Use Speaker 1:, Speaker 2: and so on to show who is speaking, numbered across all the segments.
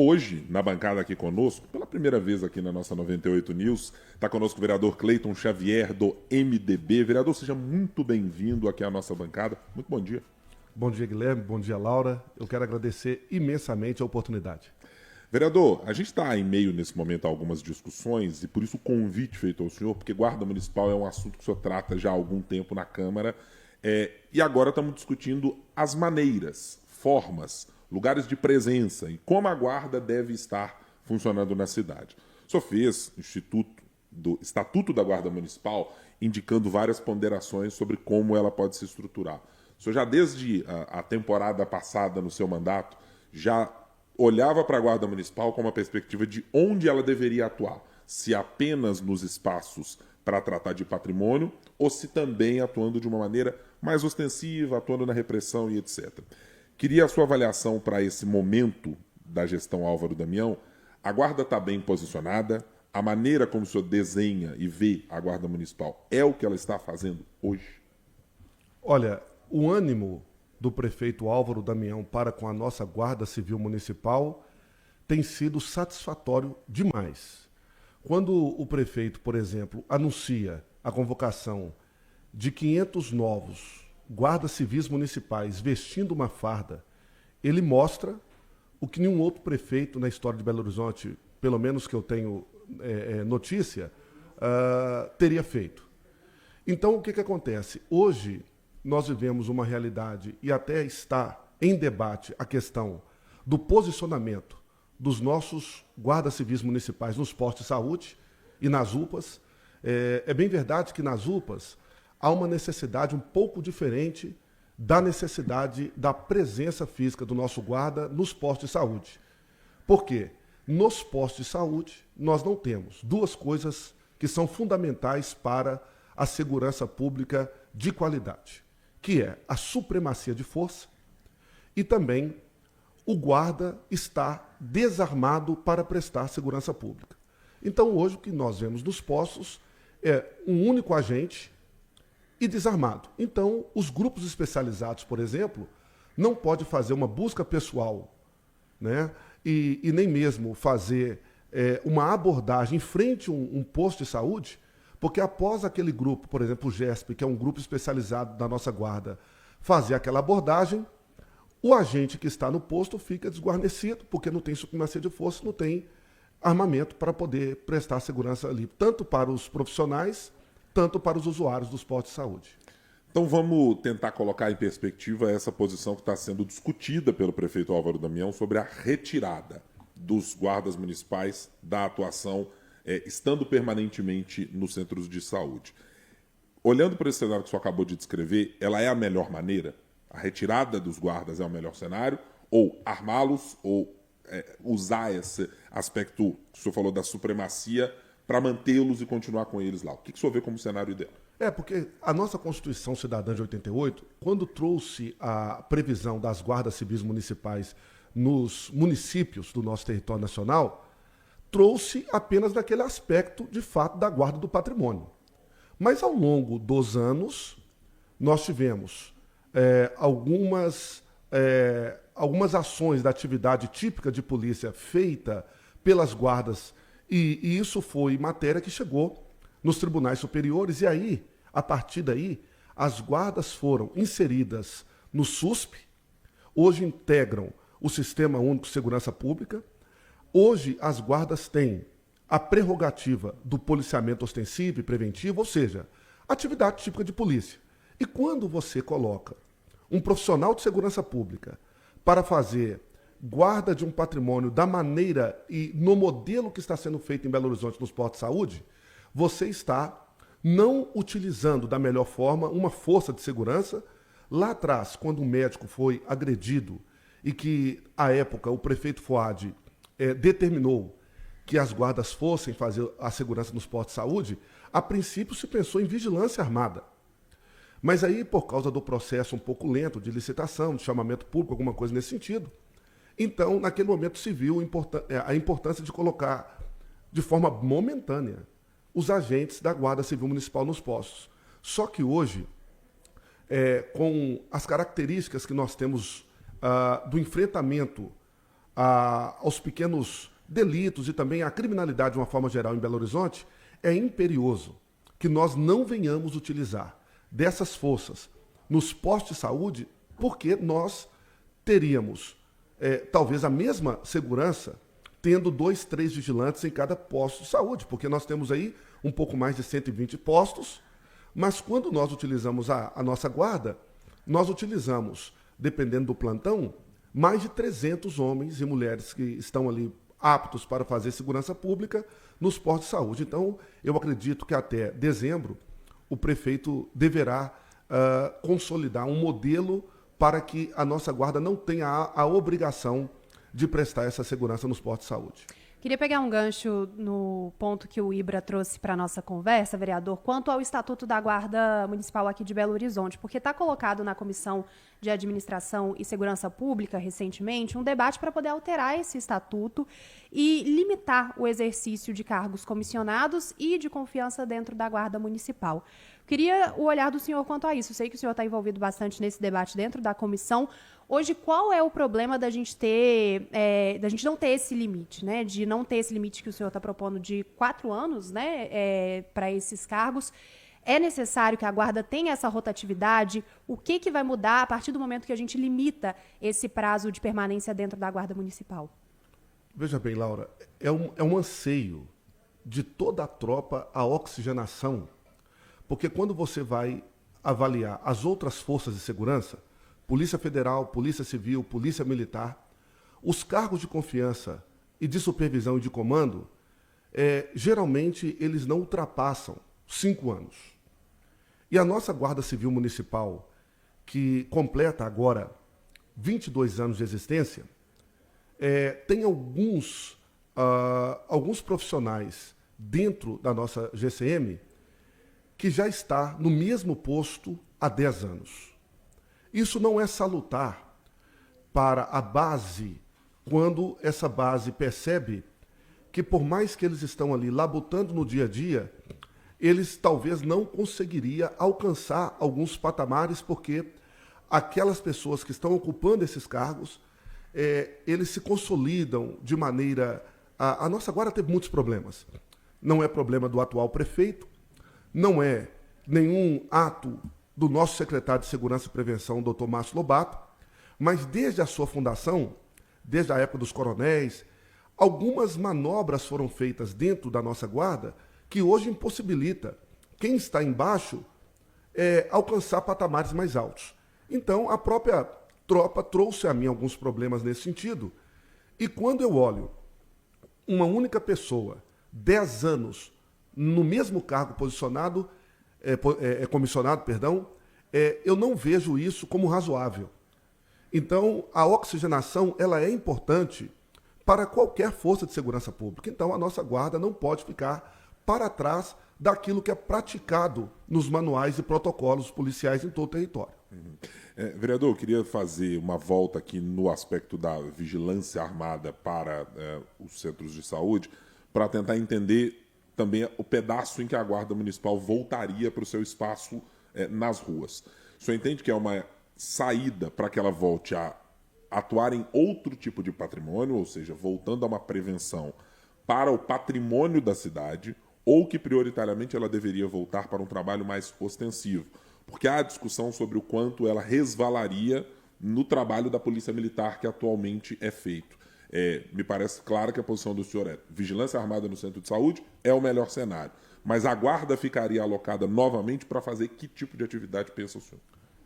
Speaker 1: Hoje, na bancada aqui conosco, pela primeira vez aqui na nossa 98 News, está conosco o vereador Cleiton Xavier, do MDB. Vereador, seja muito bem-vindo aqui à nossa bancada. Muito bom dia.
Speaker 2: Bom dia, Guilherme. Bom dia, Laura. Eu quero agradecer imensamente a oportunidade.
Speaker 1: Vereador, a gente está em meio, nesse momento, a algumas discussões, e por isso o convite feito ao senhor, porque guarda municipal é um assunto que o senhor trata já há algum tempo na Câmara, e agora estamos discutindo as maneiras, formas, lugares de presença e como a guarda deve estar funcionando na cidade. O senhor fez Estatuto da Guarda Municipal, indicando várias ponderações sobre como ela pode se estruturar. O senhor já desde a temporada passada no seu mandato, já olhava para a Guarda Municipal com uma perspectiva de onde ela deveria atuar, se apenas nos espaços para tratar de patrimônio ou se também atuando de uma maneira mais ostensiva, atuando na repressão e etc. Queria a sua avaliação para esse momento da gestão Álvaro Damião. A Guarda está bem posicionada? A maneira como o senhor desenha e vê a Guarda Municipal é o que ela está fazendo hoje?
Speaker 2: Olha, o ânimo do prefeito Álvaro Damião para com a nossa Guarda Civil Municipal tem sido satisfatório demais. Quando o prefeito, por exemplo, anuncia a convocação de 500 novos guardas civis municipais vestindo uma farda, ele mostra o que nenhum outro prefeito na história de Belo Horizonte, pelo menos que eu tenho notícia, teria feito. Então, o que acontece? Hoje, nós vivemos uma realidade e até está em debate a questão do posicionamento dos nossos guardas civis municipais nos postos de saúde e nas UPAs. É bem verdade que nas UPAs há uma necessidade um pouco diferente da necessidade da presença física do nosso guarda nos postos de saúde. Por quê? Nos postos de saúde, nós não temos duas coisas que são fundamentais para a segurança pública de qualidade, que é a supremacia de força e também o guarda estar desarmado para prestar segurança pública. Então, hoje, o que nós vemos nos postos é um único agente e desarmado. Então, os grupos especializados, por exemplo, não podem fazer uma busca pessoal, né? E nem mesmo fazer uma abordagem em frente a um posto de saúde, porque após aquele grupo, por exemplo, o GESP, que é um grupo especializado da nossa guarda, fazer aquela abordagem, o agente que está no posto fica desguarnecido, porque não tem supremacia de força, não tem armamento para poder prestar segurança ali, tanto para os profissionais, tanto para os usuários dos postos de saúde.
Speaker 1: Então vamos tentar colocar em perspectiva essa posição que está sendo discutida pelo prefeito Álvaro Damião sobre a retirada dos guardas municipais da atuação, estando permanentemente nos centros de saúde. Olhando para esse cenário que o senhor acabou de descrever, ela é a melhor maneira? A retirada dos guardas é o melhor cenário? Ou armá-los, ou usar esse aspecto que o senhor falou da supremacia para mantê-los e continuar com eles lá? O que o senhor vê como cenário ideal?
Speaker 2: Porque a nossa Constituição Cidadã de 88, quando trouxe a previsão das guardas civis municipais nos municípios do nosso território nacional, trouxe apenas naquele aspecto, de fato, da guarda do patrimônio. Mas, ao longo dos anos, nós tivemos algumas ações da atividade típica de polícia feita pelas guardas, e isso foi matéria que chegou nos tribunais superiores, e aí, a partir daí, as guardas foram inseridas no SUSP, hoje integram o Sistema Único de Segurança Pública. Hoje, as guardas têm a prerrogativa do policiamento ostensivo e preventivo, ou seja, atividade típica de polícia. E quando você coloca um profissional de segurança pública para fazer guarda de um patrimônio da maneira e no modelo que está sendo feito em Belo Horizonte nos postos de saúde, você está não utilizando da melhor forma uma força de segurança. Lá atrás, quando um médico foi agredido e que, à época, o prefeito Fuad determinou que as guardas fossem fazer a segurança nos postos de saúde, a princípio se pensou em vigilância armada. Mas aí, por causa do processo um pouco lento de licitação, de chamamento público, alguma coisa nesse sentido, então, naquele momento se viu a importância de colocar de forma momentânea os agentes da Guarda Civil Municipal nos postos. Só que hoje, com as características que nós temos do enfrentamento aos pequenos delitos e também à criminalidade de uma forma geral em Belo Horizonte, é imperioso que nós não venhamos utilizar dessas forças nos postos de saúde, porque nós teríamos talvez a mesma segurança tendo 2, 3 vigilantes em cada posto de saúde, porque nós temos aí um pouco mais de 120 postos, mas quando nós utilizamos a nossa guarda, nós utilizamos, dependendo do plantão, mais de 300 homens e mulheres que estão ali aptos para fazer segurança pública nos postos de saúde. Então, eu acredito que até dezembro o prefeito deverá consolidar um modelo para que a nossa guarda não tenha a obrigação de prestar essa segurança nos postos de saúde.
Speaker 3: Queria pegar um gancho no ponto que o Ibra trouxe para a nossa conversa, vereador, quanto ao Estatuto da Guarda Municipal aqui de Belo Horizonte, porque está colocado na Comissão de Administração e Segurança Pública, recentemente, um debate para poder alterar esse estatuto e limitar o exercício de cargos comissionados e de confiança dentro da Guarda Municipal. Queria o olhar do senhor quanto a isso. Sei que o senhor está envolvido bastante nesse debate dentro da comissão. Hoje, qual é o problema da gente não ter esse limite, né? De não ter esse limite que o senhor está propondo de 4 anos, né? Para esses cargos. É necessário que a guarda tenha essa rotatividade? O que vai mudar a partir do momento que a gente limita esse prazo de permanência dentro da Guarda Municipal?
Speaker 2: Veja bem, Laura, é um anseio de toda a tropa a oxigenação, porque quando você vai avaliar as outras forças de segurança, Polícia Federal, Polícia Civil, Polícia Militar, os cargos de confiança e de supervisão e de comando, geralmente eles não ultrapassam 5 anos. E a nossa Guarda Civil Municipal, que completa agora 22 anos de existência, tem alguns profissionais dentro da nossa GCM que já está no mesmo posto há 10 anos. Isso não é salutar para a base, quando essa base percebe que, por mais que eles estão ali labutando no dia a dia, eles talvez não conseguiriam alcançar alguns patamares, porque aquelas pessoas que estão ocupando esses cargos, eles se consolidam de maneira... A nossa guarda teve muitos problemas. Não é problema do atual prefeito, não é nenhum ato do nosso secretário de Segurança e Prevenção, doutor Márcio Lobato, mas desde a sua fundação, desde a época dos coronéis, algumas manobras foram feitas dentro da nossa guarda que hoje impossibilita quem está embaixo alcançar patamares mais altos. Então, a própria tropa trouxe a mim alguns problemas nesse sentido, e quando eu olho uma única pessoa, 10 anos, no mesmo cargo comissionado, eu não vejo isso como razoável. Então, a oxigenação ela é importante para qualquer força de segurança pública. Então, a nossa guarda não pode ficar para trás daquilo que é praticado nos manuais e protocolos policiais em todo o território.
Speaker 1: Vereador, eu queria fazer uma volta aqui no aspecto da vigilância armada para os centros de saúde, para tentar entender também o pedaço em que a Guarda Municipal voltaria para o seu espaço nas ruas. O senhor entende que é uma saída para que ela volte a atuar em outro tipo de patrimônio, ou seja, voltando a uma prevenção para o patrimônio da cidade, ou que prioritariamente ela deveria voltar para um trabalho mais ostensivo? Porque há discussão sobre o quanto ela resvalaria no trabalho da Polícia Militar que atualmente é feito. Me parece claro que a posição do senhor é vigilância armada no centro de saúde é o melhor cenário. Mas a guarda ficaria alocada novamente para fazer que tipo de atividade, pensa o senhor?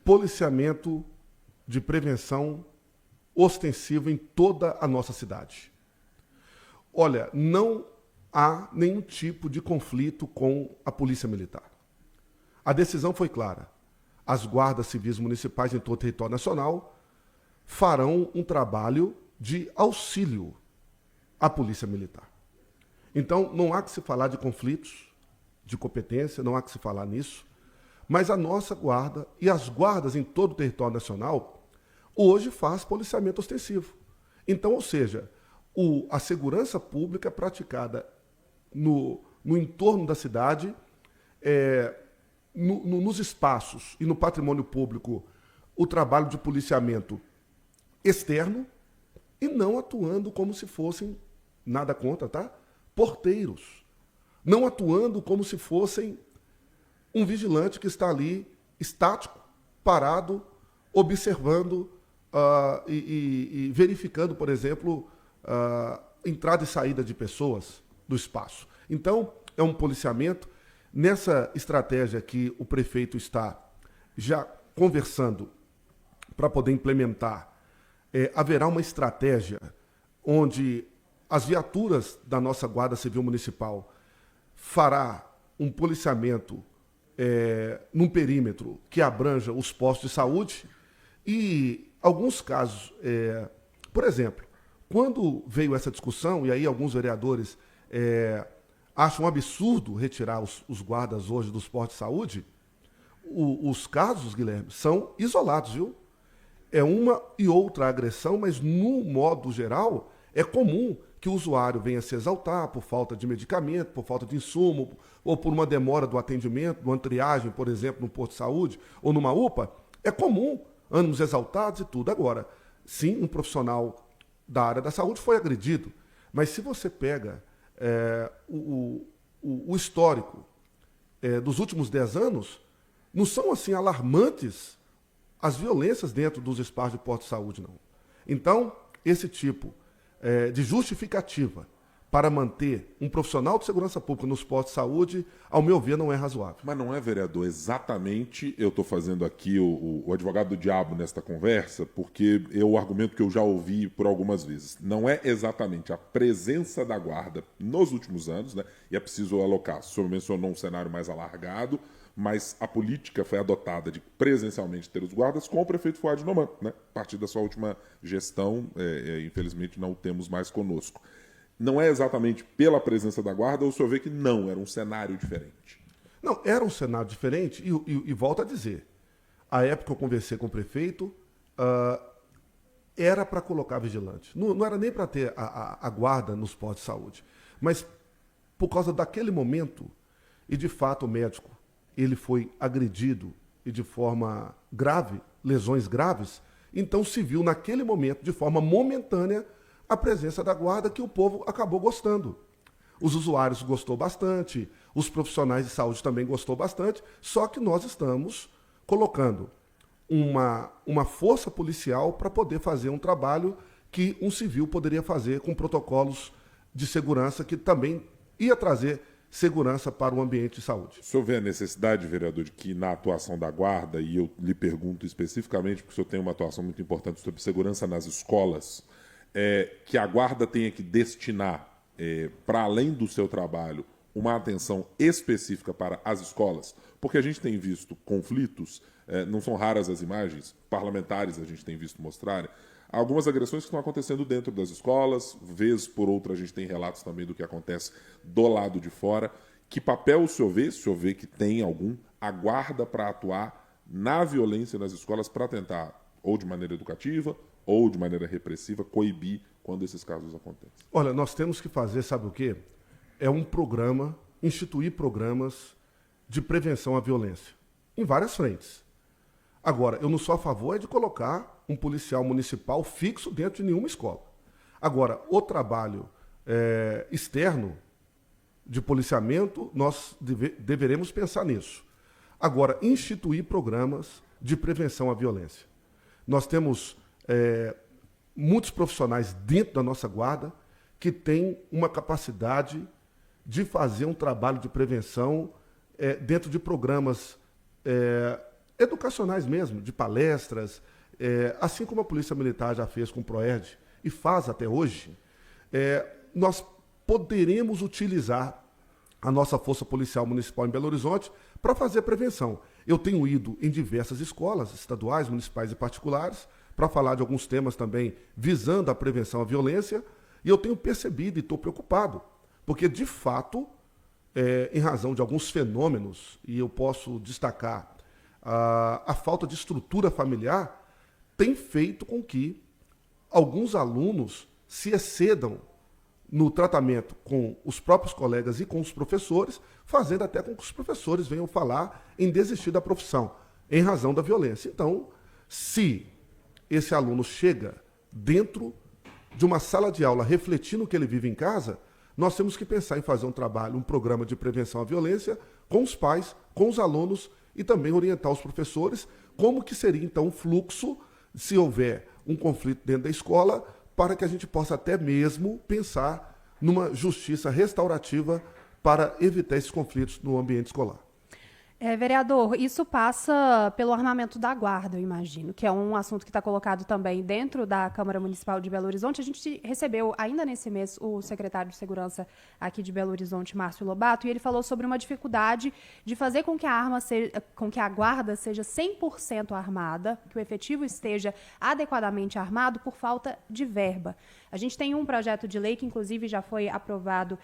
Speaker 2: Policiamento de prevenção ostensivo em toda a nossa cidade. Olha, não há nenhum tipo de conflito com a Polícia Militar. A decisão foi clara. As guardas civis municipais em todo o território nacional farão um trabalho de auxílio à Polícia Militar. Então, não há que se falar de conflitos de competência, não há que se falar nisso, mas a nossa guarda e as guardas em todo o território nacional hoje faz policiamento ostensivo. Então, ou seja, a segurança pública praticada no entorno da cidade, nos espaços e no patrimônio público, o trabalho de policiamento externo, e não atuando como se fossem, nada contra, tá? Porteiros. Não atuando como se fossem um vigilante que está ali, estático, parado, observando e verificando, por exemplo, entrada e saída de pessoas do espaço. Então, é um policiamento. Nessa estratégia que o prefeito está já conversando para poder implementar, haverá uma estratégia onde as viaturas da nossa Guarda Civil Municipal fará um policiamento num perímetro que abranja os postos de saúde e alguns casos, por exemplo, quando veio essa discussão, e aí alguns vereadores acham um absurdo retirar os guardas hoje dos postos de saúde, os casos, Guilherme, são isolados, viu? É uma e outra agressão, mas no modo geral é comum que o usuário venha se exaltar por falta de medicamento, por falta de insumo, ou por uma demora do atendimento, uma triagem, por exemplo, no posto de saúde ou numa UPA. É comum, ânimos exaltados e tudo. Agora, sim, um profissional da área da saúde foi agredido, mas se você pega o histórico dos últimos 10 anos, não são assim alarmantes as violências dentro dos espaços de posto de saúde, não. Então, esse tipo de justificativa para manter um profissional de segurança pública nos postos de saúde, ao meu ver, não é razoável.
Speaker 1: Mas não é, vereador, exatamente, eu estou fazendo aqui o advogado do diabo nesta conversa, porque é o argumento que eu já ouvi por algumas vezes. Não é exatamente a presença da guarda nos últimos anos, né? E é preciso alocar. O senhor mencionou um cenário mais alargado, mas a política foi adotada de presencialmente ter os guardas com o prefeito Fuad Noman, né? A partir da sua última gestão, infelizmente não o temos mais conosco. Não é exatamente pela presença da guarda, ou o senhor vê que não, era um cenário diferente?
Speaker 2: Não, era um cenário diferente, e volto a dizer, a época que eu conversei com o prefeito, era para colocar vigilante. Não era nem para ter a guarda nos postos de saúde, mas por causa daquele momento, e de fato o médico, ele foi agredido e de forma grave, lesões graves, então se viu naquele momento, de forma momentânea, a presença da guarda que o povo acabou gostando. Os usuários gostou bastante, os profissionais de saúde também gostou bastante, só que nós estamos colocando uma força policial para poder fazer um trabalho que um civil poderia fazer com protocolos de segurança que também ia trazer segurança para o ambiente de saúde.
Speaker 1: O senhor vê a necessidade, vereador, de que na atuação da guarda, e eu lhe pergunto especificamente, porque o senhor tem uma atuação muito importante sobre segurança nas escolas, que a guarda tenha que destinar, para além do seu trabalho, uma atenção específica para as escolas? Porque a gente tem visto conflitos, não são raras as imagens, parlamentares a gente tem visto mostrarem, algumas agressões que estão acontecendo dentro das escolas, vez por outra a gente tem relatos também do que acontece do lado de fora. Que papel o senhor vê? O senhor vê que tem algum? A guarda para atuar na violência nas escolas para tentar, ou de maneira educativa, ou de maneira repressiva, coibir quando esses casos acontecem?
Speaker 2: Olha, nós temos que fazer, sabe o quê? É um programa, instituir programas de prevenção à violência, em várias frentes. Agora, eu não sou a favor de colocar um policial municipal fixo dentro de nenhuma escola. Agora, o trabalho externo de policiamento, nós deveremos pensar nisso. Agora, instituir programas de prevenção à violência. Nós temos muitos profissionais dentro da nossa guarda que têm uma capacidade de fazer um trabalho de prevenção dentro de programas educacionais mesmo, de palestras, assim como a Polícia Militar já fez com o PROERD e faz até hoje. Nós poderemos utilizar a nossa Força Policial Municipal em Belo Horizonte para fazer prevenção. Eu tenho ido em diversas escolas, estaduais, municipais e particulares, para falar de alguns temas também visando a prevenção à violência, e eu tenho percebido e estou preocupado, porque, de fato, em razão de alguns fenômenos, e eu posso destacar a falta de estrutura familiar, tem feito com que alguns alunos se excedam no tratamento com os próprios colegas e com os professores, fazendo até com que os professores venham falar em desistir da profissão, em razão da violência. Então, se esse aluno chega dentro de uma sala de aula refletindo o que ele vive em casa, nós temos que pensar em fazer um trabalho, um programa de prevenção à violência com os pais, com os alunos e também orientar os professores como que seria então o fluxo se houver um conflito dentro da escola, para que a gente possa até mesmo pensar numa justiça restaurativa para evitar esses conflitos no ambiente escolar.
Speaker 3: Vereador, isso passa pelo armamento da guarda, eu imagino, que é um assunto que está colocado também dentro da Câmara Municipal de Belo Horizonte. A gente recebeu, ainda nesse mês, o secretário de Segurança aqui de Belo Horizonte, Márcio Lobato, e ele falou sobre uma dificuldade de fazer com que a guarda seja 100% armada, que o efetivo esteja adequadamente armado por falta de verba. A gente tem um projeto de lei que, inclusive, já foi aprovado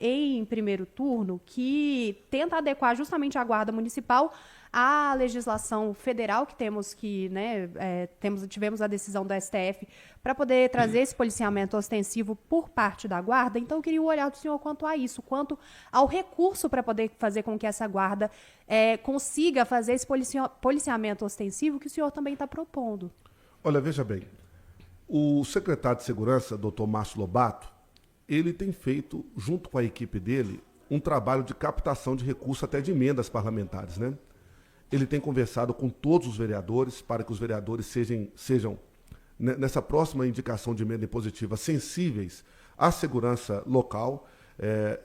Speaker 3: em primeiro turno, que tenta adequar justamente a Guarda Municipal à legislação federal que temos tivemos a decisão do STF para poder trazer esse policiamento ostensivo por parte da Guarda. Então, eu queria o olhar do senhor quanto a isso, quanto ao recurso para poder fazer com que essa Guarda consiga fazer esse policiamento ostensivo que o senhor também está propondo.
Speaker 2: Olha, veja bem, o secretário de Segurança, doutor Márcio Lobato, ele tem feito, junto com a equipe dele, um trabalho de captação de recursos até de emendas parlamentares, né? Ele tem conversado com todos os vereadores para que os vereadores sejam nessa próxima indicação de emenda impositiva, sensíveis à segurança local,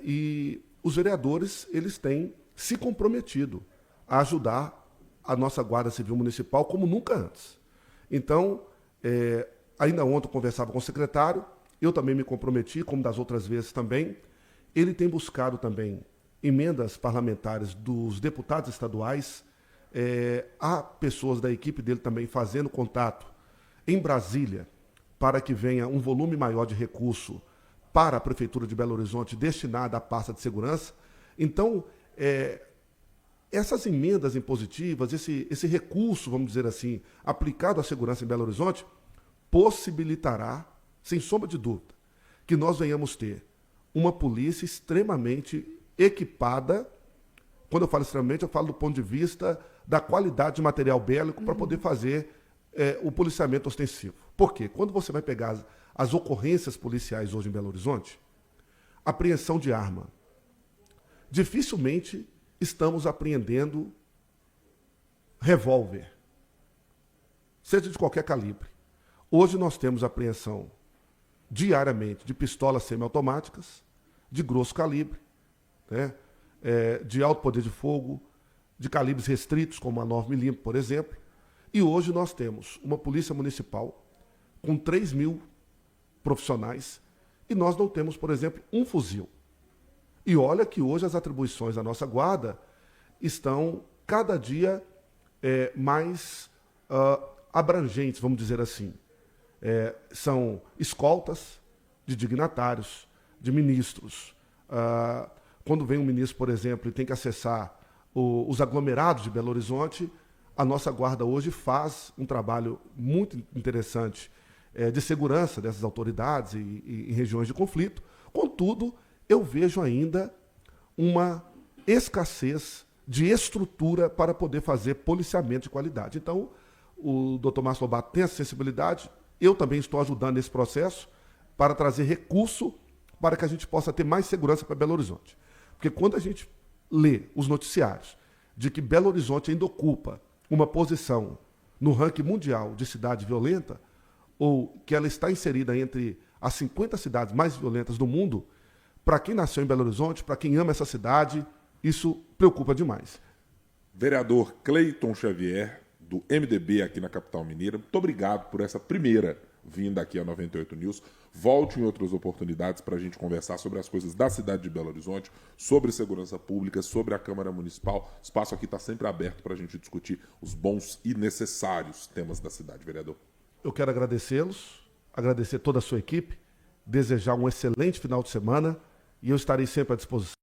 Speaker 2: e os vereadores, eles têm se comprometido a ajudar a nossa Guarda Civil Municipal como nunca antes. Então, ainda ontem eu conversava com o secretário, eu também me comprometi, como das outras vezes também. Ele tem buscado também emendas parlamentares dos deputados estaduais. Há pessoas da equipe dele também fazendo contato em Brasília para que venha um volume maior de recurso para a Prefeitura de Belo Horizonte destinada à pasta de segurança. Então, essas emendas impositivas, esse recurso, vamos dizer assim, aplicado à segurança em Belo Horizonte, possibilitará, sem sombra de dúvida, que nós venhamos ter uma polícia extremamente equipada. Quando eu falo extremamente, eu falo do ponto de vista da qualidade de material bélico para poder fazer o policiamento ostensivo. Por quê? Quando você vai pegar as ocorrências policiais hoje em Belo Horizonte, apreensão de arma, dificilmente estamos apreendendo revólver, seja de qualquer calibre. Hoje nós temos apreensão diariamente de pistolas semiautomáticas, de grosso calibre, né? De alto poder de fogo, de calibres restritos, como a 9mm, por exemplo. E hoje nós temos uma polícia municipal com 3.000 profissionais e nós não temos, por exemplo, um fuzil. E olha que hoje as atribuições da nossa guarda estão cada dia mais abrangentes, vamos dizer assim. São escoltas de dignatários, de ministros. Quando vem um ministro, por exemplo, e tem que acessar os aglomerados de Belo Horizonte, a nossa guarda hoje faz um trabalho muito interessante de segurança dessas autoridades e em regiões de conflito. Contudo, eu vejo ainda uma escassez de estrutura para poder fazer policiamento de qualidade. Então, o doutor Márcio Lobato tem essa sensibilidade. Eu também estou ajudando nesse processo para trazer recurso para que a gente possa ter mais segurança para Belo Horizonte. Porque quando a gente lê os noticiários de que Belo Horizonte ainda ocupa uma posição no ranking mundial de cidade violenta, ou que ela está inserida entre as 50 cidades mais violentas do mundo, para quem nasceu em Belo Horizonte, para quem ama essa cidade, isso preocupa demais.
Speaker 1: Vereador Cleiton Xavier, do MDB aqui na capital mineira, muito obrigado por essa primeira vinda aqui a 98 News. Volte em outras oportunidades para a gente conversar sobre as coisas da cidade de Belo Horizonte, sobre segurança pública, sobre a Câmara Municipal. O espaço aqui está sempre aberto para a gente discutir os bons e necessários temas da cidade, vereador.
Speaker 2: Eu quero agradecê-los, agradecer toda a sua equipe, desejar um excelente final de semana e eu estarei sempre à disposição.